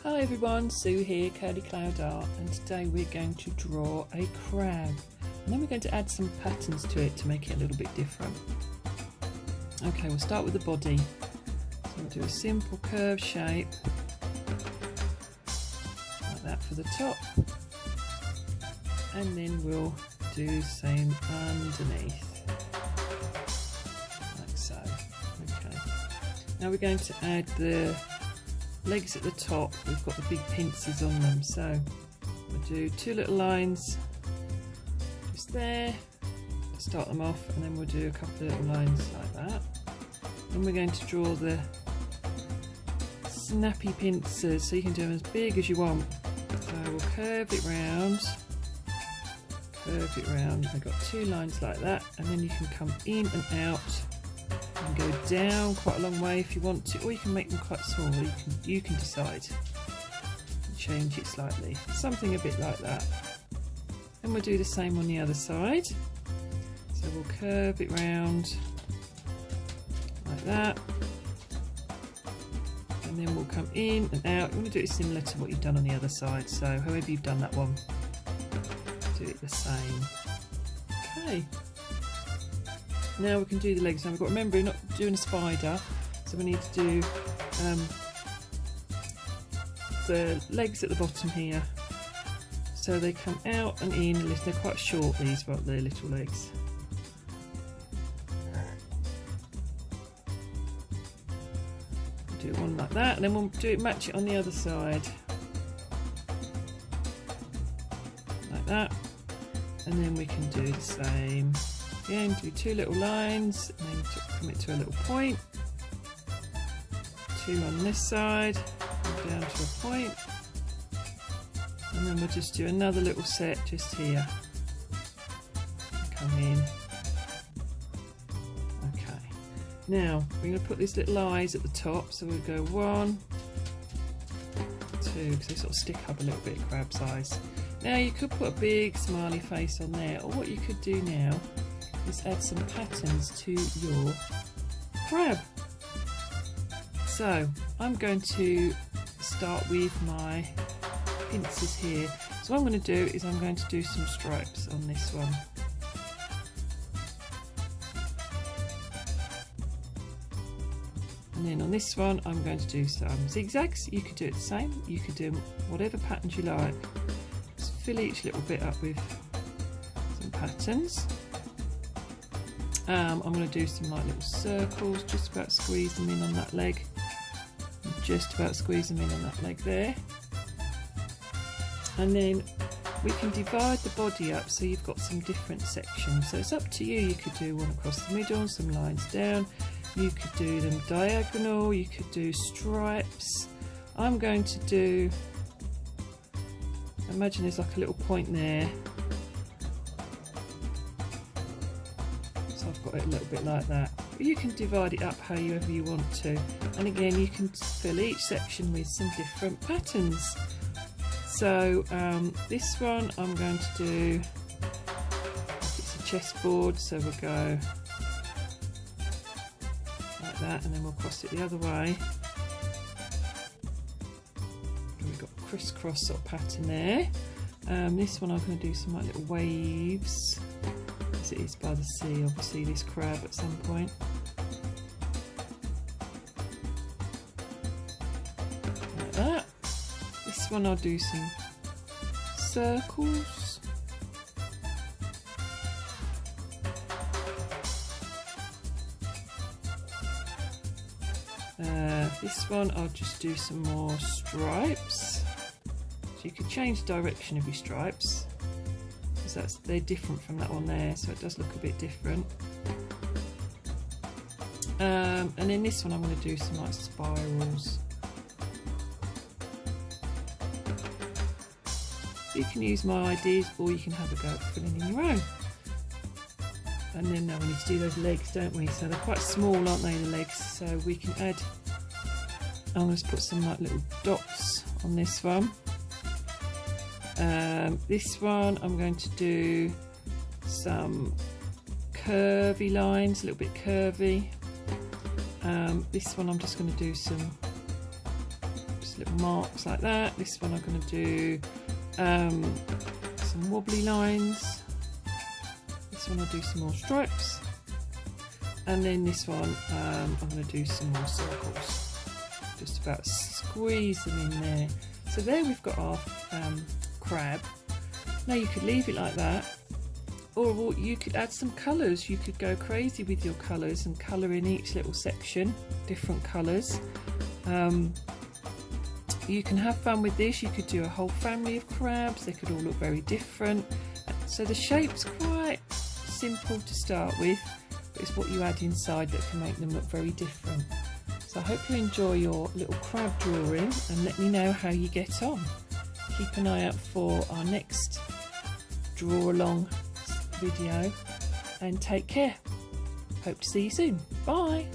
Hi everyone, Sue here, Curly Cloud Art, and today we're going to draw a crab, and then we're going to add some patterns to it to make it a little bit different. Okay, we'll start with the body. So we'll do a simple curved shape like that for the top, and then we'll do the same underneath like so. Okay, now we're going to add the legs at the top. We've got the big pincers on them, so we'll do two little lines just there to start them off, and then we'll do a couple of little lines like that. Then we're going to draw the snappy pincers, so you can do them as big as you want. So we'll curve it round, I've got two lines like that, and then you can come in and out and go down quite a long way if you want to, or you can make them quite small. You can decide and change it slightly, something a bit like that. And we'll do the same on the other side. So we'll curve it round like that, and then we'll come in and out. We're going to do it similar to what you've done on the other side, so however you've done that one, do it the same. Okay. Now we can do the legs. Now we've got to remember we're not doing a spider, so we need to do the legs at the bottom here, so they come out and in a little. They're quite short, these, but they're little legs. Do one like that, and then we'll match it on the other side like that, and then we can do the same. Again, do two little lines, and then come it to a little point. Two on this side, and down to a point, and then we'll just do another little set just here. Come in. Okay. Now we're going to put these little eyes at the top, so we'll go 1, 2, because they sort of stick up a little bit, crab's eyes. Now you could put a big smiley face on there, or what you could do now is add some patterns to your crab. So I'm going to start with my pincers here. So what I'm going to do is I'm going to do some stripes on this one. And then on this one I'm going to do some zigzags. You could do it the same, you could do whatever patterns you like. Just fill each little bit up with some patterns. I'm going to do some like little circles, just about squeeze them in on that leg, just about squeeze them in on that leg there. And then we can divide the body up so you've got some different sections. So it's up to you. You could do one across the middle, some lines down, you could do them diagonal, you could do stripes. I'm going to do, imagine there's like a little point there. I've got it a little bit like that. But you can divide it up however you want to, and again you can fill each section with some different patterns. So this one I'm going to do, it's a chessboard, so we'll go like that, and then we'll cross it the other way. And we've got a crisscross sort of pattern there. This one I'm going to do some like little waves. It is by the sea, obviously, this crab at some point. Like that. This one I'll do some circles. This one I'll just do some more stripes. So you could change the direction of your stripes. They're different from that one there, so it does look a bit different. And then this one I'm going to do some like spirals. So you can use my ideas, or you can have a go at filling in your own. And then now we need to do those legs, don't we? So they're quite small, aren't they, the legs? So we can add, I'm going to put some like little dots on this one. This one I'm going to do some curvy lines, a little bit curvy. This one I'm just going to do some little marks like that. This one I'm going to do some wobbly lines. This one I'll do some more stripes. And then this one I'm going to do some more circles. Just about squeeze them in there. So there we've got our crab. Now you could leave it like that, or you could add some colours. You could go crazy with your colours and colour in each little section different colours. You can have fun with this. You could do a whole family of crabs. They could all look very different. So the shape's quite simple to start with, but it's what you add inside that can make them look very different. So I hope you enjoy your little crab drawing and let me know how you get on. Keep an eye out for our next draw along video and take care. Hope to see you soon. Bye.